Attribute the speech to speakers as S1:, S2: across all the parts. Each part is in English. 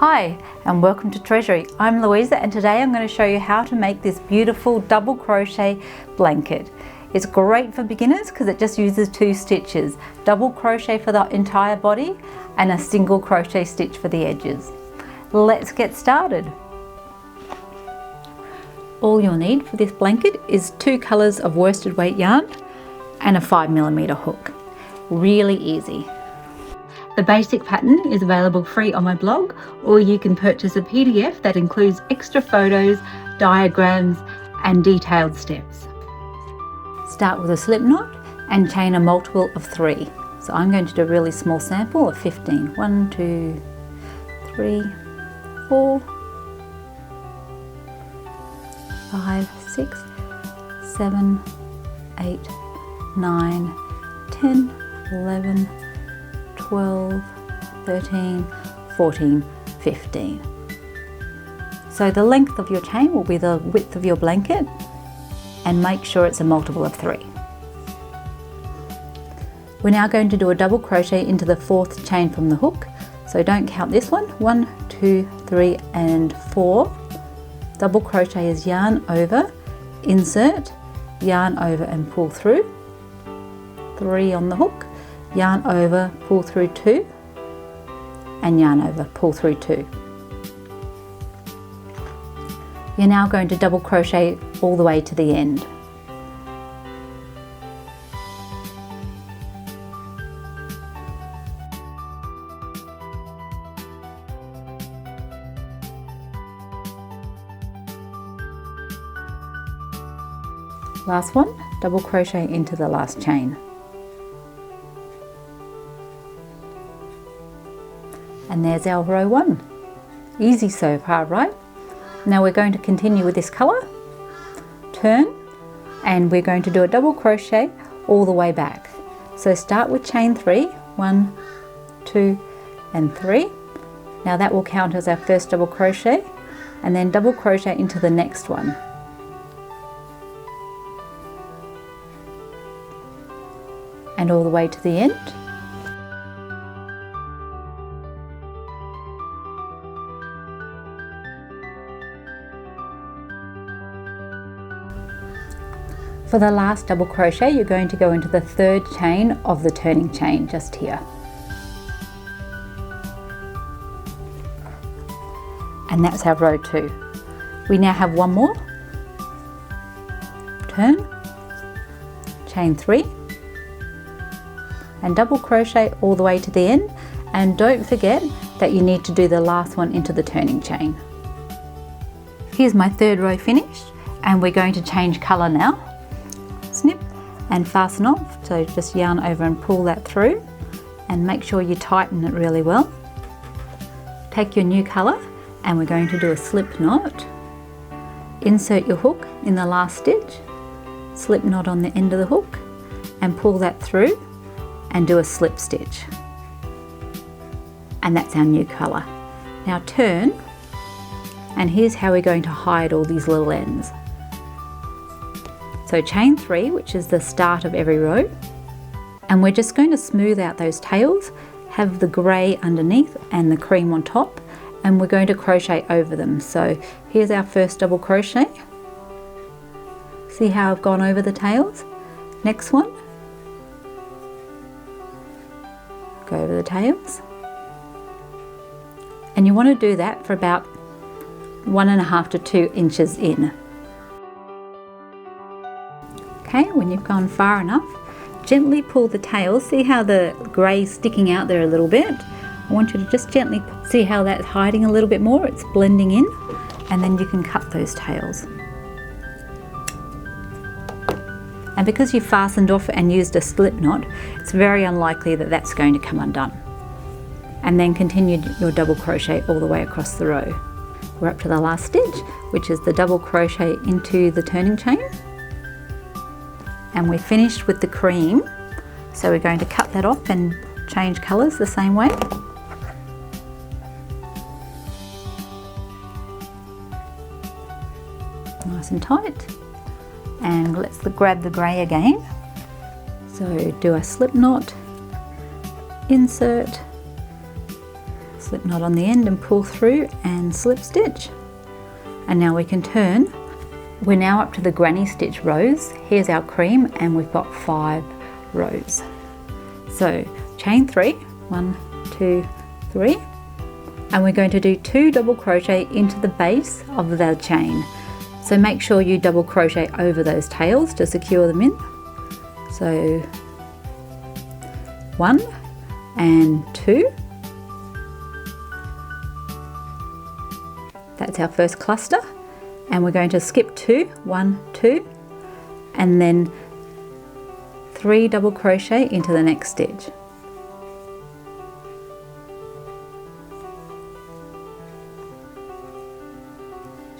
S1: Hi and welcome to Treasurie. I'm Louisa and today I'm going to show you how to make this beautiful double crochet blanket. It's great for beginners because it just uses 2 stitches, double crochet for the entire body and a single crochet stitch for the edges. Let's get started. All you'll need for this blanket is 2 colours of worsted weight yarn and a 5mm hook. Really easy. The basic pattern is available free on my blog, or you can purchase a PDF that includes extra photos, diagrams and detailed steps. Start with a slip knot and chain a multiple of 3. So I'm going to do a really small sample of 15. 1, 2, 3, 4, 5, 6, 7, 8, 9, 10, 11, 12, 13, 14, 15. So the length of your chain will be the width of your blanket, and make sure it's a multiple of 3. We're now going to do a double crochet into the 4th chain from the hook. So don't count this one. 1, 2, 3 and 4. Double crochet is yarn over, insert, yarn over and pull through. 3 on the hook. Yarn over, pull through 2 and yarn over, pull through 2. You're now going to double crochet all the way to the end. Last one, double crochet into the last chain. And there's our row 1. Easy so far, right? Now we're going to continue with this colour, turn, and we're going to do a double crochet all the way back. So start with chain 3, 1, 2 and 3. Now that will count as our first double crochet, and then double crochet into the next one. And all the way to the end. For the last double crochet, you're going to go into the 3rd chain of the turning chain, just here. And that's our row 2. We now have one more. Turn, chain 3, and double crochet all the way to the end. And don't forget that you need to do the last one into the turning chain. Here's my 3rd row finished, and we're going to change colour now. Snip and fasten off, so just yarn over and pull that through, and make sure you tighten it really well. Take your new colour and we're going to do a slip knot. Insert your hook in the last stitch, slip knot on the end of the hook and pull that through and do a slip stitch. And that's our new colour. Now turn, and here's how we're going to hide all these little ends. So chain 3, which is the start of every row, and we're just going to smooth out those tails, have the grey underneath and the cream on top, and we're going to crochet over them. So here's our first double crochet. See how I've gone over the tails? Next one. Go over the tails. And you want to do that for about 1.5 to 2 inches in. Okay, when you've gone far enough, gently pull the tails. See how the grey is sticking out there a little bit? I want you to just gently see how that's hiding a little bit more. It's blending in, and then you can cut those tails. And because you fastened off and used a slip knot, it's very unlikely that that's going to come undone. And then continue your double crochet all the way across the row. We're up to the last stitch, which is the double crochet into the turning chain. And we're finished with the cream, so we're going to cut that off and change colours the same way. Nice and tight. And let's grab the grey again. So do a slip knot, insert, slip knot on the end and pull through and slip stitch. And now we can turn. We're now up to the granny stitch rows. Here's our cream and we've got 5 rows. So chain 3, 1, 2, 3, and we're going to do 2 double crochet into the base of the chain. So make sure you double crochet over those tails to secure them in. So 1 and 2. That's our first cluster, and we're going to skip 2, 1, 2, and then 3 double crochet into the next stitch.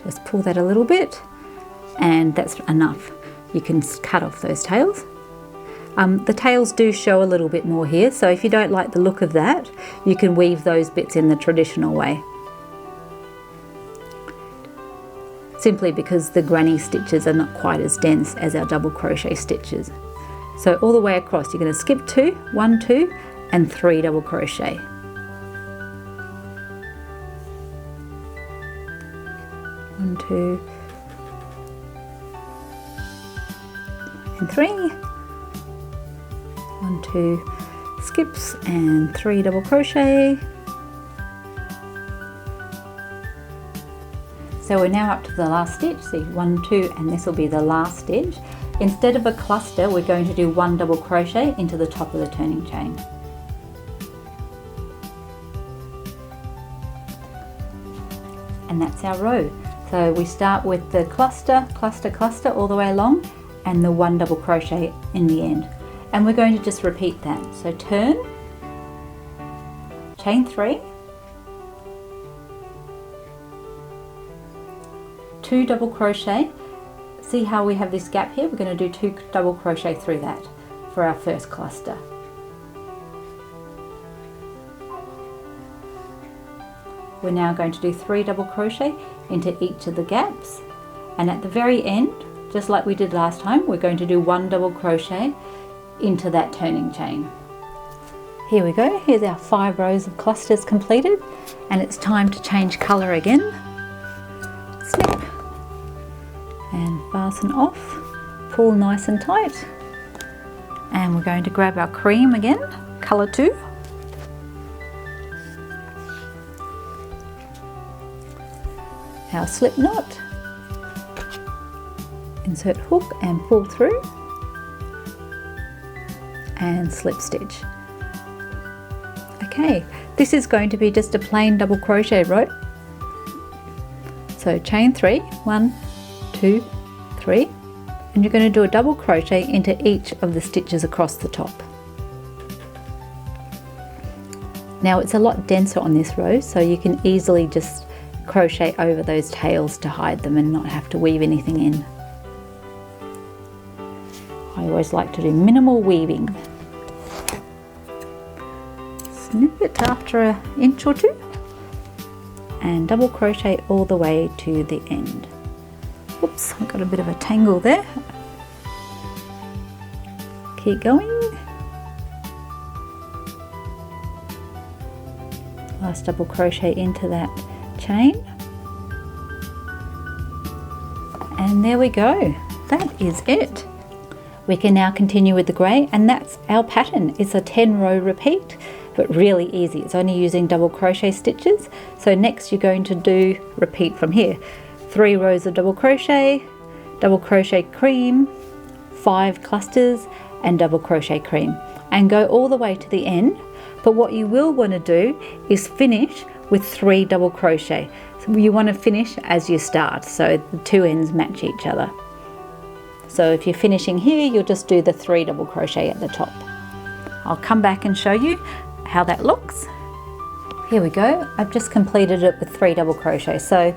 S1: Just pull that a little bit, and that's enough. You can cut off those tails. The tails do show a little bit more here, so if you don't like the look of that, you can weave those bits in the traditional way. Simply because the granny stitches are not quite as dense as our double crochet stitches. So all the way across, you're going to skip 2, 1, 2, and 3 double crochet. 1, 2, and 3. 1, 2, skips, and 3 double crochet. So we're now up to the last stitch, see 1, 2, and this will be the last stitch. Instead of a cluster, we're going to do 1 double crochet into the top of the turning chain. And that's our row. So we start with the cluster, cluster, cluster all the way along, and the 1 double crochet in the end. And we're going to just repeat that. So turn, chain 3, 2 double crochet. See how we have this gap here? We're going to do 2 double crochet through that for our first cluster. We're now going to do 3 double crochet into each of the gaps, and at the very end, just like we did last time, we're going to do 1 double crochet into that turning chain. Here we go. Here's our 5 rows of clusters completed, and it's time to change color again. Snip and fasten off, pull nice and tight, and we're going to grab our cream again, color 2, our slip knot, insert hook and pull through, and slip stitch. Okay, this is going to be just a plain double crochet row. So chain 3, 1, 2, 3, and you're going to do a double crochet into each of the stitches across the top. Now it's a lot denser on this row, so you can easily just crochet over those tails to hide them and not have to weave anything in. I always like to do minimal weaving. Snip it after an inch or 2 and double crochet all the way to the end. Oops, I've got a bit of a tangle there. Keep going. Last double crochet into that chain. And there we go. That is it. We can now continue with the grey, and that's our pattern. It's a 10 row repeat, but really easy. It's only using double crochet stitches. So next you're going to do repeat from here. 3 rows of double crochet cream, 5 clusters, and double crochet cream, and go all the way to the end. But what you will want to do is finish with 3 double crochet. So you want to finish as you start, so the 2 ends match each other. So if you're finishing here, you'll just do the 3 double crochet at the top. I'll come back and show you how that looks. Here we go. I've just completed it with 3 double crochet. So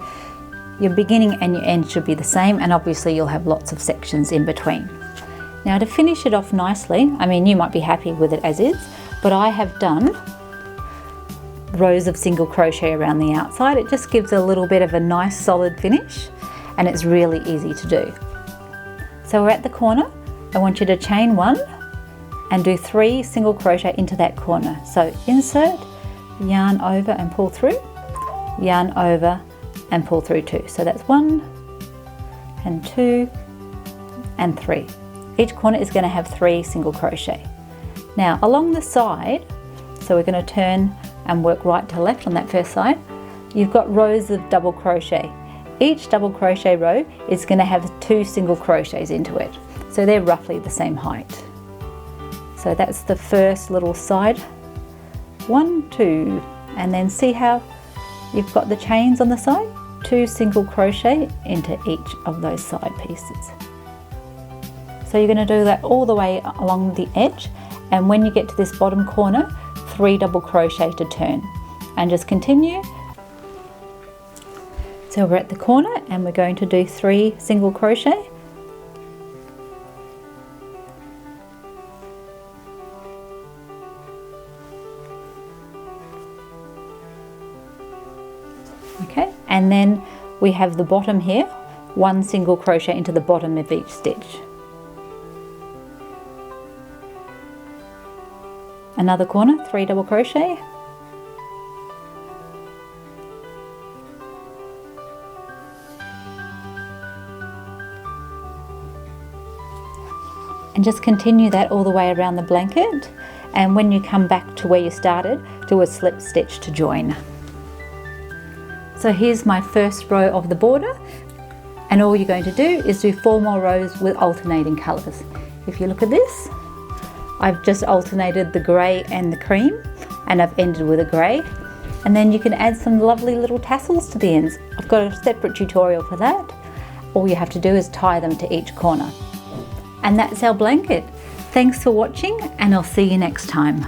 S1: your beginning and your end should be the same, and obviously you'll have lots of sections in between. Now to finish it off nicely, I mean, you might be happy with it as is, but I have done rows of single crochet around the outside. It just gives a little bit of a nice solid finish, and it's really easy to do. So we're at the corner. I want you to chain 1 and do 3 single crochet into that corner. So insert, yarn over and pull through, yarn over and pull through 2. So that's 1 and 2 and 3. Each corner is going to have 3 single crochet. Now along the side, so we're going to turn and work right to left on that first side, you've got rows of double crochet. Each double crochet row is going to have 2 single crochets into it. So they're roughly the same height. So that's the first little side, 1, 2, and then see how you've got the chains on the side? 2 single crochet into each of those side pieces. So you're going to do that all the way along the edge, and when you get to this bottom corner, 3 double crochet to turn, and just continue. So we're at the corner and we're going to do 3 single crochet. Okay, and then we have the bottom here, 1 single crochet into the bottom of each stitch. Another corner, 3 double crochet. And just continue that all the way around the blanket, and when you come back to where you started, do a slip stitch to join. So here's my first row of the border, and all you're going to do is do 4 more rows with alternating colours. If you look at this, I've just alternated the grey and the cream, and I've ended with a grey, and then you can add some lovely little tassels to the ends. I've got a separate tutorial for that. All you have to do is tie them to each corner. And that's our blanket. Thanks for watching, and I'll see you next time.